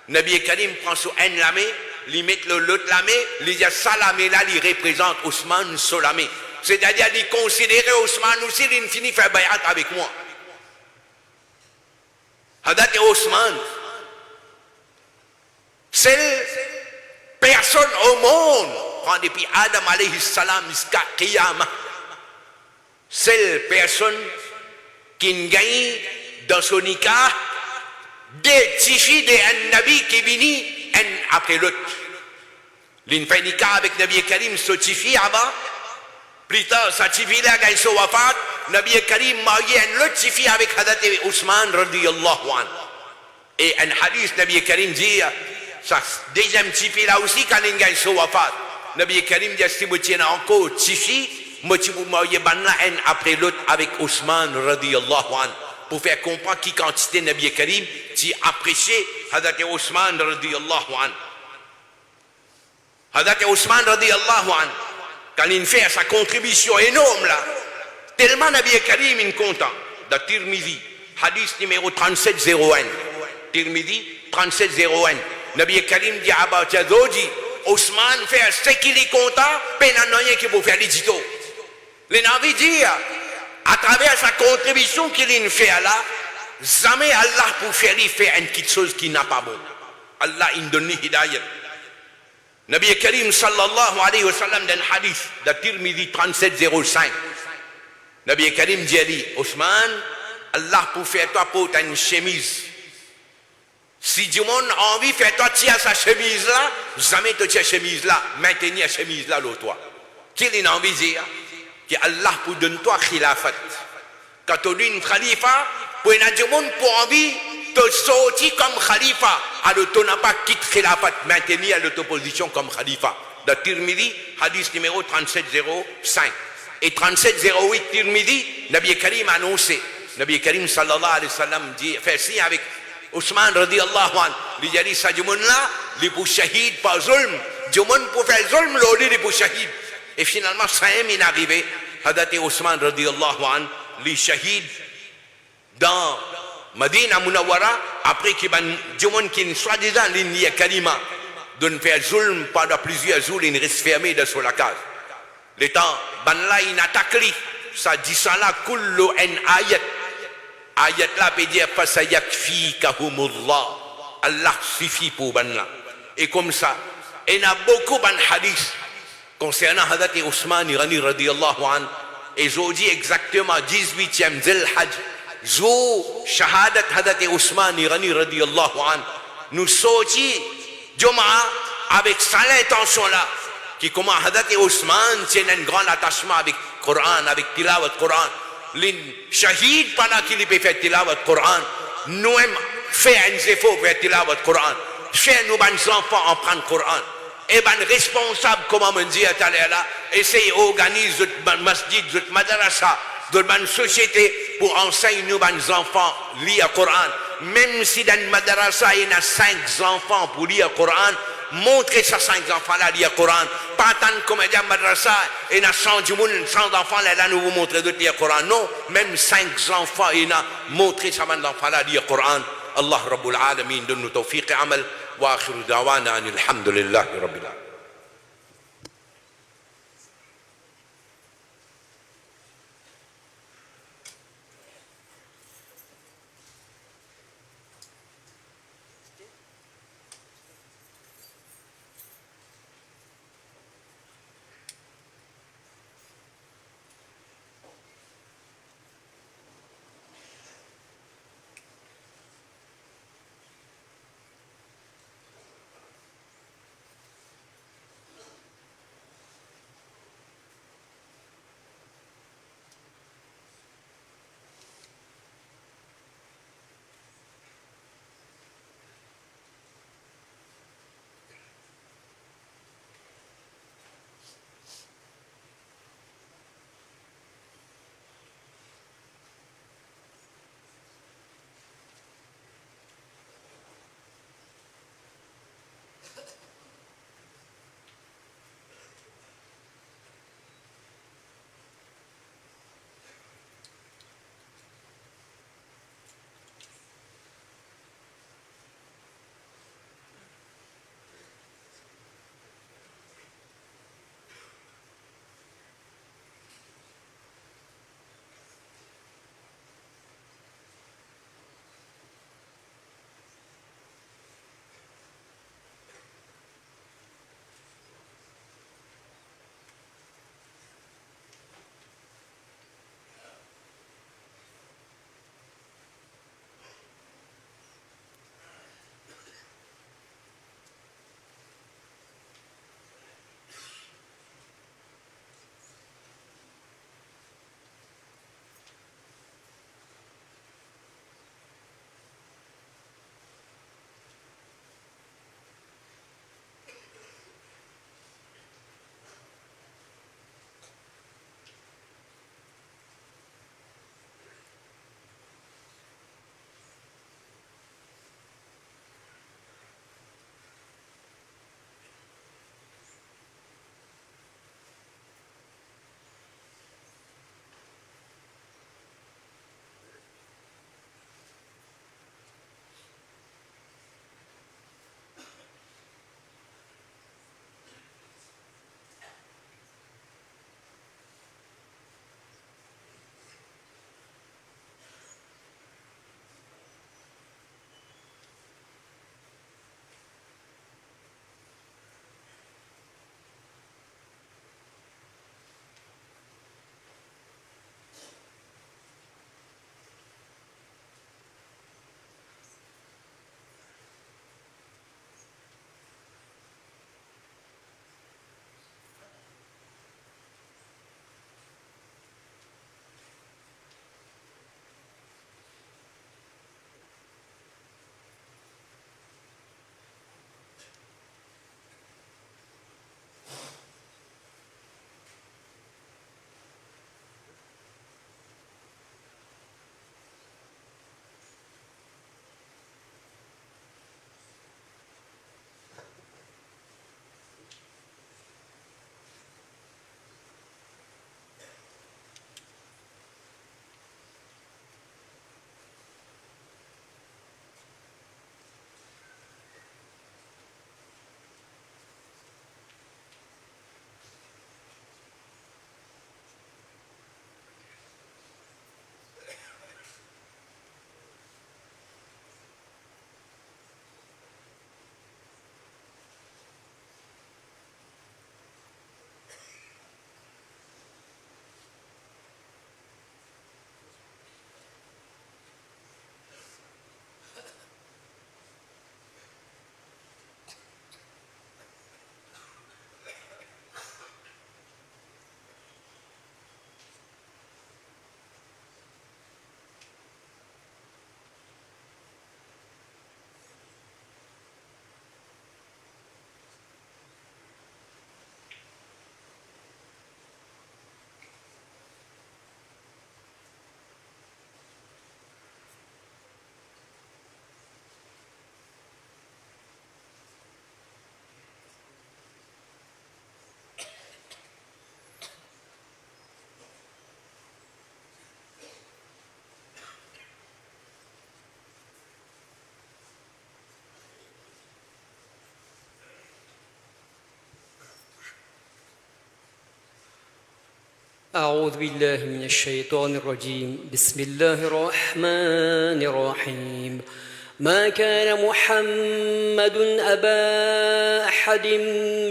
Nabi Karim prend son un lamé, il met l'autre lamé, il dit ça lamé là il représente Ousmane Solamé. C'est-à-dire, il considérait Ousmane aussi, il finit faire bayat avec moi. Hadat et Ousmane, seule personne au monde, depuis Adam alayhi salam jusqu'à Qiyamah, seule personne qui gagne dans son nikah des tifis d'un nabi qui vini un après l'autre. Il fait nikah avec Nabi Karim, ce tifi avant. Plus tard, sa tifi là, quand il se wafat, Nabi Karim marié un autre tifi avec Hadat Ousmane radiyallahu anhu. Et un hadith, Nabi Karim dit, Ça, deuxième tipi là aussi, quand il gagne son wafat. Nabi Karim dit, si vous tiens encore tifi, moi, tu vous mariez un après l'autre avec Ousmane, radiyallahu anhu. Pour faire comprendre qui quantité Nabi Karim, qui appréciait Hadrat Ousmane, radiyallahu anhu. Hadrat Ousmane, radiyallahu anhu, quand il fait sa contribution énorme là, tellement Nabi Karim est content. Dans Tirmidhi, hadith numéro 3701. Tirmidhi, 3701. Nabi Karim dit à Abba Tchazoji, Ousmane fait ce qu'il est content, mais il n'y a rien qui peut faire l'édito. Les Nabi dit, à travers sa contribution qu'il fait là, jamais Allah pour faire une petite chose qui n'a pas bon. Allah il donne hidayat. Nabi Karim sallallahu alayhi wa sallam dans le hadith de Tirmidhi 3705. Nabi Karim dit, Ousmane, Allah pour faire toi pour une chemise. Si du monde a envie de faire toi tirer sa chemise là, jamais tu tiens chemise là, maintenir la chemise là l'autre toi. Qu'il a envie de dire que Allah pour donner toi khilafat. Quand tu es une khalifa, pour un du monde pour envie de sortir comme khalifa, alors tu n'as pas quitté khilafat, maintenir l'opposition comme khalifa. Dans Tirmidhi, hadith numéro 3705 et 3708 Tirmidhi, Nabi Karim a annoncé. Nabi Karim sallallahu alayhi wa sallam dit, fait signe avec Ousmane radiyallahu anhu, il dit ça du monde là, il pour shahid par zulm, du monde pour faire zulm, l'autre il pour shahid. Et finalement, ça est arrivé, Hadrat Ousmane radiyallahu anhu, les shahid dans Madina Munawwara, après qu'il y a du monde qui soi-disant l'India Kalima, de faire zulm pendant plusieurs jours, il reste fermé dans la case. Le temps, ban là, il attaque lui, ça dit ça là, kullu en ayat. Ayat là peut dire fasayakfikahumullah. Allah suffit pour ban là. Et comme ça, il y a beaucoup de hadiths concernant Hadrat Ousmane Irani radiyallahu anhu. Et je dis exactement 18e Zil Hajj. Jour shahadat Hadrat Ousmane Irani radiyallahu anhu. Nous sortis Juma avec cette intention là. Qui comment Hadrat Ousmane tient un grand attachement avec le Coran, avec tilawat Coran. Les shahid pendant qu'il peut faire tilawat Coran, nous-mêmes fait un effort pour faire tilawat Coran. Chez nous, les enfants en prennent Coran. Et les responsables, comme on dit à là, essayent d'organiser le masjid, le madrasa, de la société pour enseigner nos enfants à lire le Coran. Même si dans le madrasa, il y a 5 enfants pour lire le Coran, montrez ça 5 enfants là lire le Coran. Pas tant comme dans le madrasa, il y a 100 enfants là, nous vous montrer de lire le Coran. Non, même 5 enfants, il y a montré ça 5 enfants là lire le Coran. Allah Rabbul Alamin donne-nous tawfiq et amal. Wa akhiru da'wana alhamdulillahi rabbil alamin. أعوذ بالله من الشيطان الرجيم. بسم الله الرحمن الرحيم. ما كان محمد أبا أحد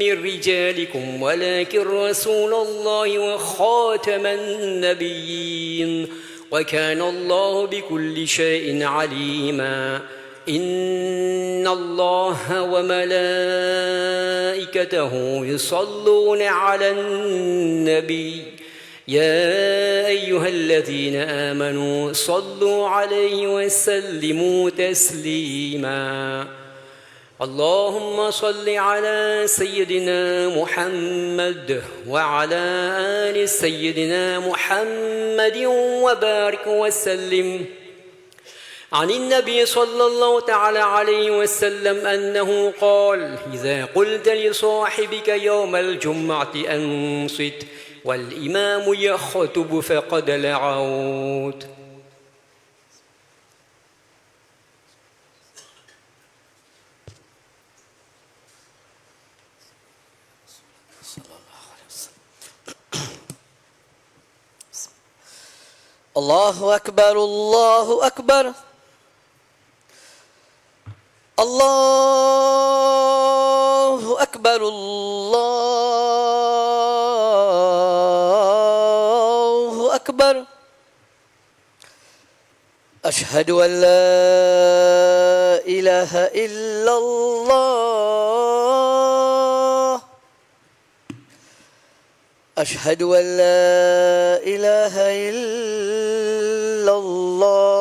من رجالكم ولكن رسول الله وخاتم النبيين وكان الله بكل شيء عليما. إن الله وملائكته يصلون على النبي يا أيها الذين آمنوا صلوا عليه وسلموا تسليما. اللهم صل على سيدنا محمد وعلى آل سيدنا محمد وبارك وسلم. عن النبي صلى الله تعالى عليه وسلم أنه قال: إذا قلت لصاحبك يوم الجمعة أنصت والإمام يخطب فقد لغوت. الله أكبر الله أكبر الله أكبر الله أكبر. أشهد أن لا إله إلا الله أشهد أن لا إله إلا الله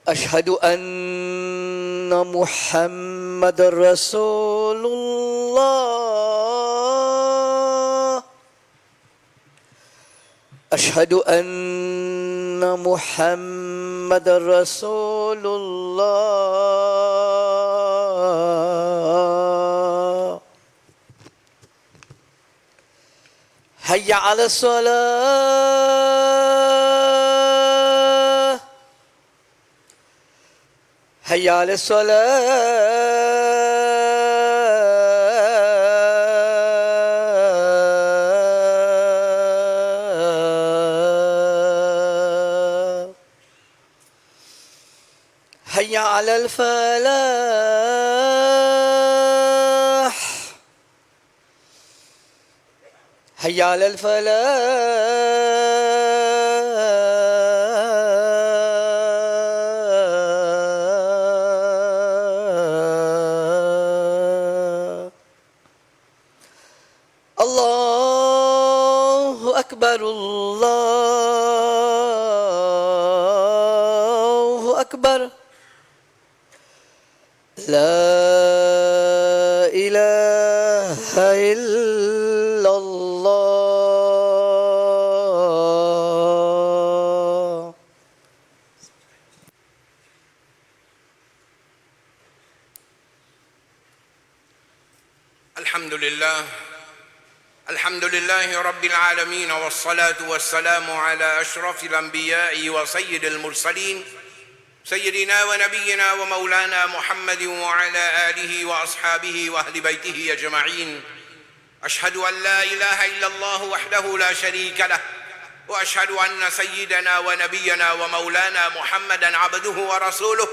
أشهد أن محمد رسول الله أشهد أن محمد رسول الله. حي على الصلاة حي على الصلاة حي على الفلاح حي على الفلاح. الله أكبر الله أكبر. لا إله إلا الله. الحمد لله رب العالمين، والصلاة والسلام على أشرف الأنبياء وسيد المرسلين سيدنا ونبينا ومولانا محمد وعلى آله وأصحابه وأهل بيته أجمعين. أشهد أن لا إله إلا الله وحده لا شريك له، وأشهد أن سيدنا ونبينا ومولانا محمدًا عبده ورسوله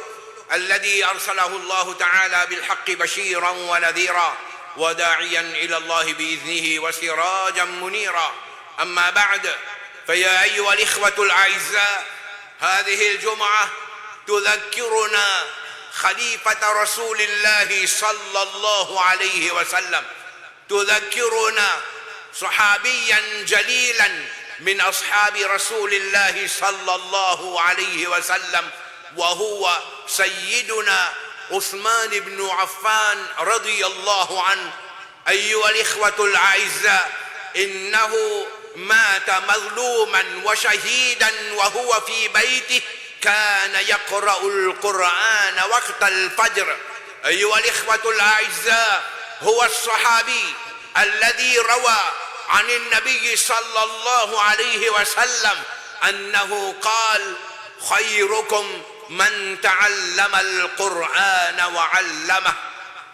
الذي أرسله الله تعالى بالحق بشيرًا ونذيرًا وداعيًا إلى الله بإذنه وسراجًا منيرًا. أما بعد، فيا أيها الإخوة الأعزاء، هذه الجمعة تذكرنا خليفة رسول الله صلى الله عليه وسلم، تذكرنا صحابيا جليلا من أصحاب رسول الله صلى الله عليه وسلم، وهو سيدنا عثمان بن عفان رضي الله عنه. أيها الإخوة الأعزاء، إنه مات مظلوما وشهيدا وهو في بيته كان يقرأ القرآن وقت الفجر. أيها الإخوة الأعزاء، هو الصحابي الذي روى عن النبي صلى الله عليه وسلم أنه قال: خيركم من تعلم القرآن وعلمه.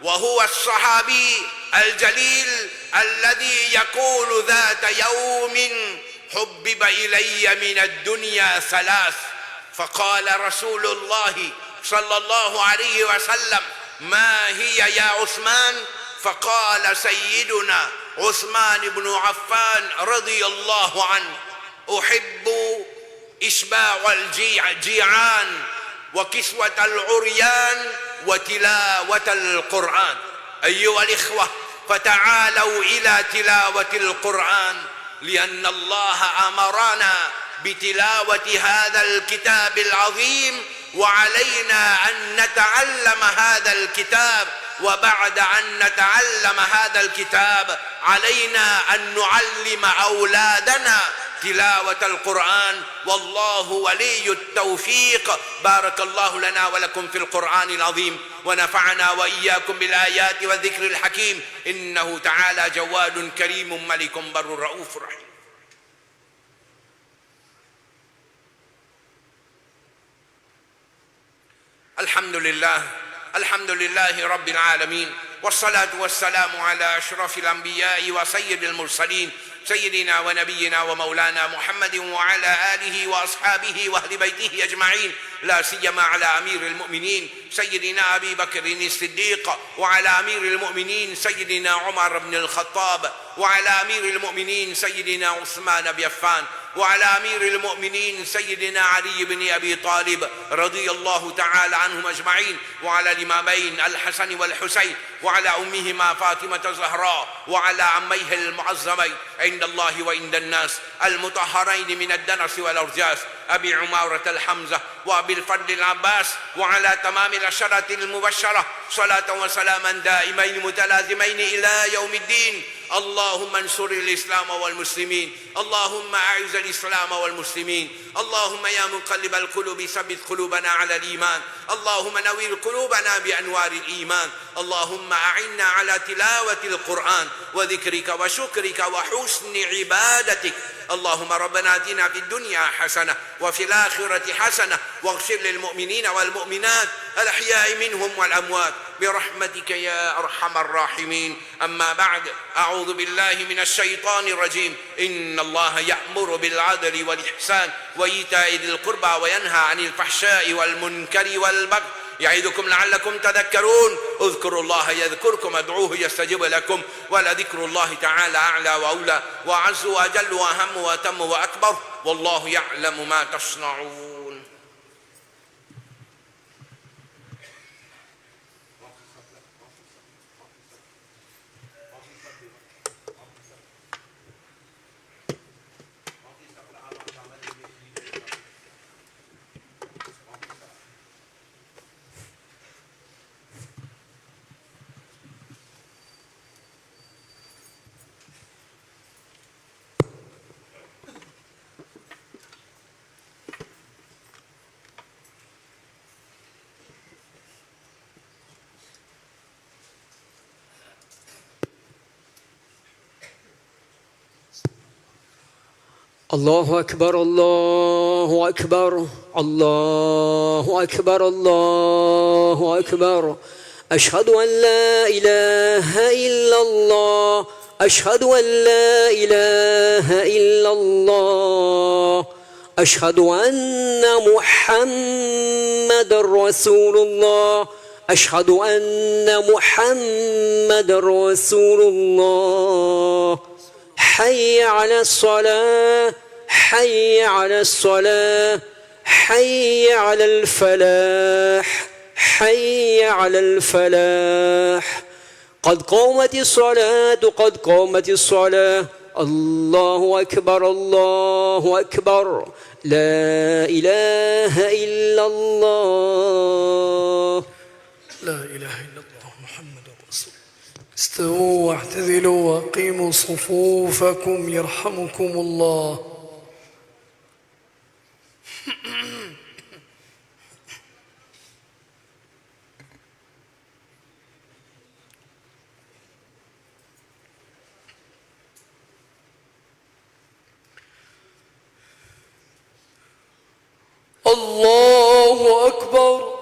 وهو الصحابي الجليل الذي يقول ذات يوم حبب إلي من الدنيا ثلاث، فقال رسول الله صلى الله عليه وسلم: ما هي يا عثمان؟ فقال سيدنا عثمان بن عفان رضي الله عنه: أحب إشباع الجيعان وكسوة العريان وتلاوة القرآن. أيها الإخوة، فتعالوا إلى تلاوة القرآن، لأن الله أمرنا بتلاوة هذا الكتاب العظيم، وعلينا أن نتعلم هذا الكتاب. وبعد أن نتعلم هذا الكتاب علينا أن نعلم أولادنا تلاوة القرآن، والله ولي التوفيق. بارك الله لنا ولكم في القرآن العظيم، ونفعنا وإياكم بالآيات والذكر الحكيم، إنه تعالى جواد كريم ملك بر رؤوف رحيم. الحمد لله رب العالمين، والصلاة والسلام على أشرف الأنبياء وسيد المرسلين، سيدنا ونبينا ومولانا محمد وعلى آله وأصحابه وأهل بيته أجمعين، لا سيما على أمير المؤمنين سيدنا أبي بكر الصديق، وعلى أمير المؤمنين سيدنا عمر بن الخطاب، وعلى أمير المؤمنين سيدنا عثمان بن عفان، وعلى أمير المؤمنين سيدنا علي بن أبي طالب رضي الله تعالى عنهم أجمعين، وعلى الإمامين الحسن والحسين، وعلى أمهما فاطمة الزهراء، وعلى عميه المعظمين عند الله وعند الناس المطهرين من الدنس والأرجاس، أبي عمارة الحمزة وأبي الفضل العباس، وعلى تمام العشرة المبشرة صلاة وسلاما دائمين متلازمين إلى يوم الدين. اللهم انصر الإسلام والمسلمين، اللهم أعز الإسلام والمسلمين، اللهم يا مقلب القلوب ثبت قلوبنا على الإيمان، اللهم نوّر قلوبنا بأنوار الإيمان، اللهم أعنا على تلاوة القرآن وذكرك وشكرك وحسن عبادتك. اللهم ربنا آتنا في الدنيا حسنة وفي الآخرة حسنة، واغفر للمؤمنين والمؤمنات الأحياء منهم والأموات برحمتك يا أرحم الراحمين. أما بعد، أعوذ بالله من الشيطان الرجيم. إن الله يأمر بالعدل والإحسان وإيتاء ذي القربى وينهى عن الفحشاء والمنكر والبغي يعظكم لعلكم تذكرون. اذكروا الله يذكركم، ادعوه يستجب لكم، ولذكر الله تعالى أعلى وأولى وأعز وأجل وأهم وأتم وأكبر، والله يعلم ما تصنعون. الله أكبر الله أكبر الله أكبر الله أكبر. أشهد أن لا إله إلا الله، أشهد أن لا إله إلا الله، أشهد أن محمد رسول الله، أشهد أن محمد رسول الله. حي على الصلاة، حي على الصلاة، حي على الفلاح، حي على الفلاح. قد قامت الصلاة، قد قامت الصلاة. الله أكبر الله أكبر، لا إله إلا الله. لا إله إلا الله محمد رسول الله. استووا واعتدلوا واقيموا صفوفكم يرحمكم الله. الله أكبر.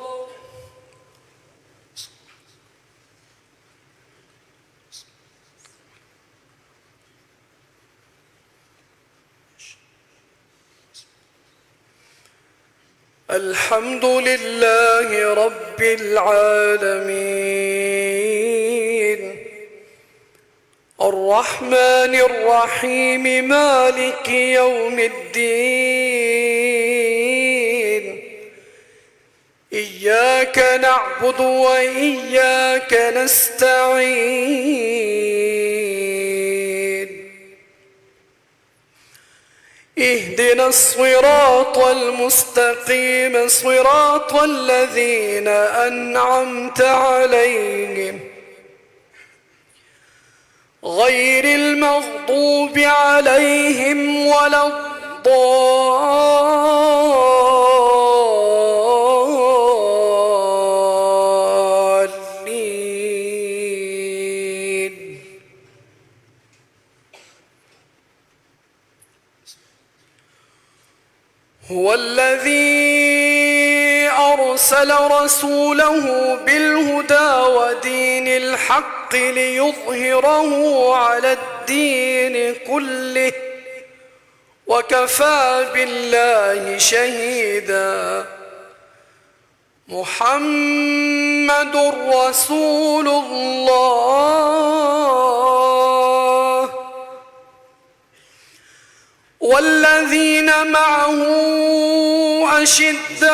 الحمد لله رب العالمين الرحمن الرحيم مالك يوم الدين إياك نعبد وإياك نستعين اهدنا الصراط المستقيم صراط الذين أنعمت عليهم غير المغضوب عليهم ولا الضالين هو الذي أرسل رسوله بالهدى ودين الحق ليظهره على الدين كله وكفى بالله شهيدا محمد رسول الله والذين معه أشداء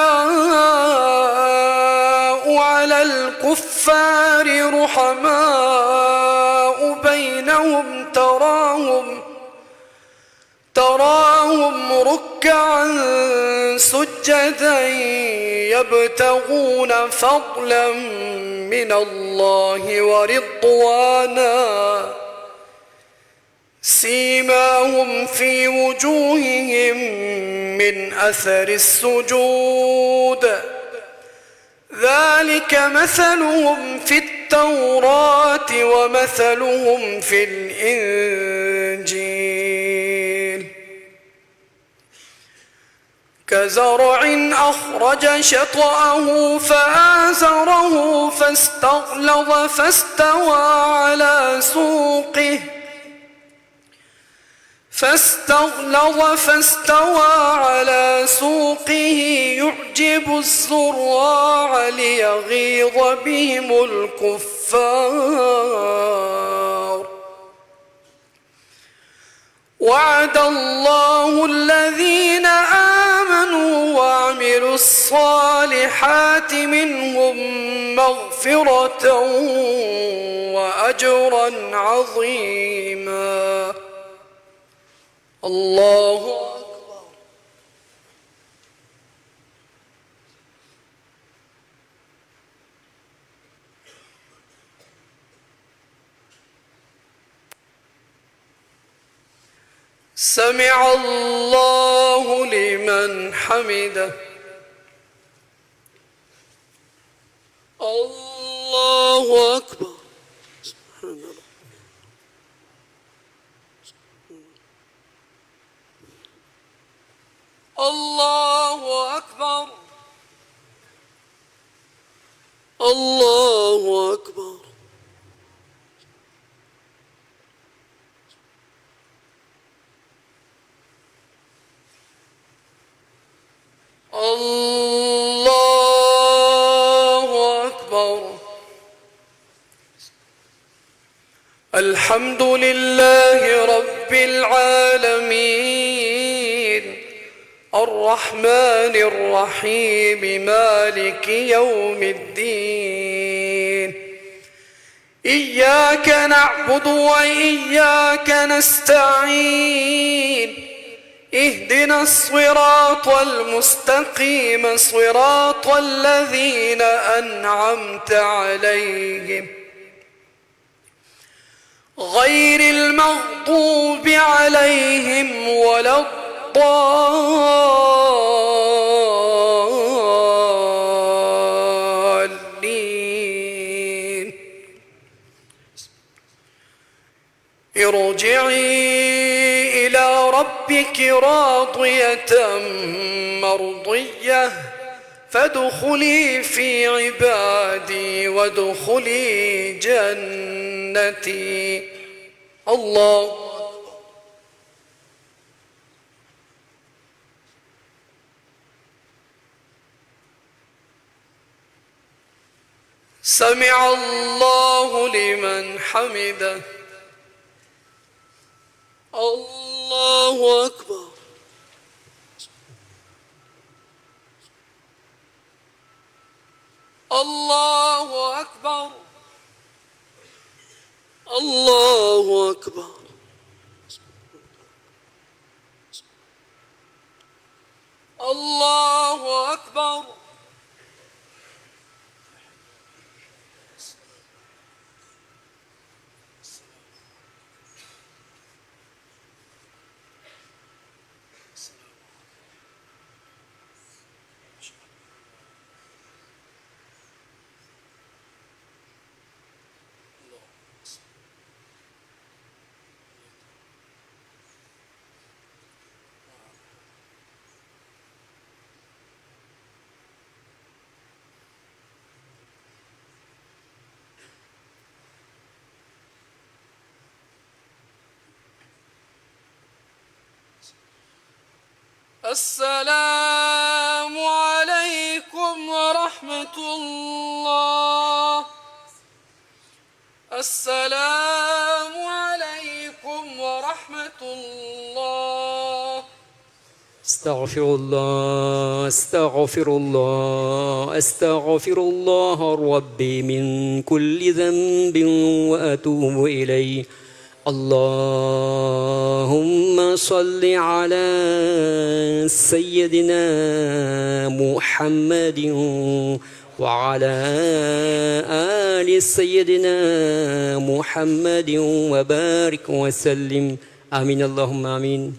على الكفار رحماء بينهم تراهم ركعا سجدا يبتغون فضلا من الله ورضوانا سيماهم في وجوههم من أثر السجود ذلك مثلهم في التوراة ومثلهم في الإنجيل كزرع أخرج شطأه فآزره فاستغلظ فاستوى على سوقه يعجب الزراع ليغيظ بهم الكفار وعد الله الذين آمنوا وعملوا الصالحات منهم مغفرة وأجرا عظيما الله أكبر سمع الله لمن حمده الله أكبر الله أكبر الله أكبر الله أكبر الحمد لله رب العالمين الرحمن الرحيم مالك يوم الدين إياك نعبد وإياك نستعين اهدنا الصراط المستقيم صراط الذين أنعمت عليهم غير المغضوب عليهم ولا الضالين ارجعي إلى ربك راضية مرضية فادخلي في عبادي وادخلي جنتي الله سمع الله لمن حمده. الله أكبر. الله أكبر. الله أكبر. الله أكبر. السلام عليكم ورحمة الله. السلام عليكم ورحمة الله. استغفر الله استغفر الله استغفر الله ربي من كل ذنب وأتوب إليه. اللهم صل على سيدنا محمد وعلى آل سيدنا محمد وبارك وسلم. آمين اللهم آمين.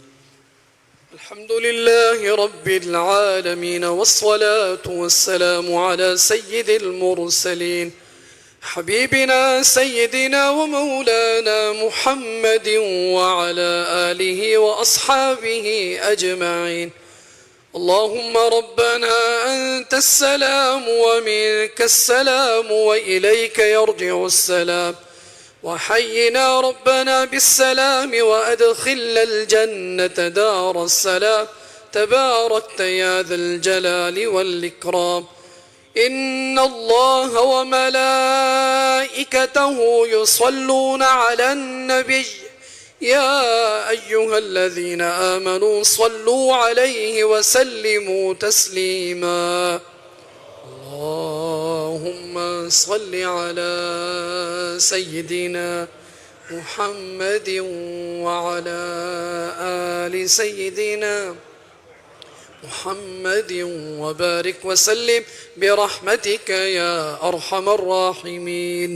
الحمد لله رب العالمين، والصلاة والسلام على سيد المرسلين حبيبنا سيدنا ومولانا محمد وعلى آله وأصحابه أجمعين. اللهم ربنا أنت السلام ومنك السلام وإليك يرجع السلام، وحينا ربنا بالسلام وأدخلنا الجنة دار السلام. تباركت يا ذا الجلال والإكرام. إن الله وملائكته يصلون على النبي يا أيها الذين آمنوا صلوا عليه وسلموا تسليما. اللهم صل على سيدنا محمد وعلى آل سيدنا محمد وبارك وسلم برحمتك يا أرحم الراحمين.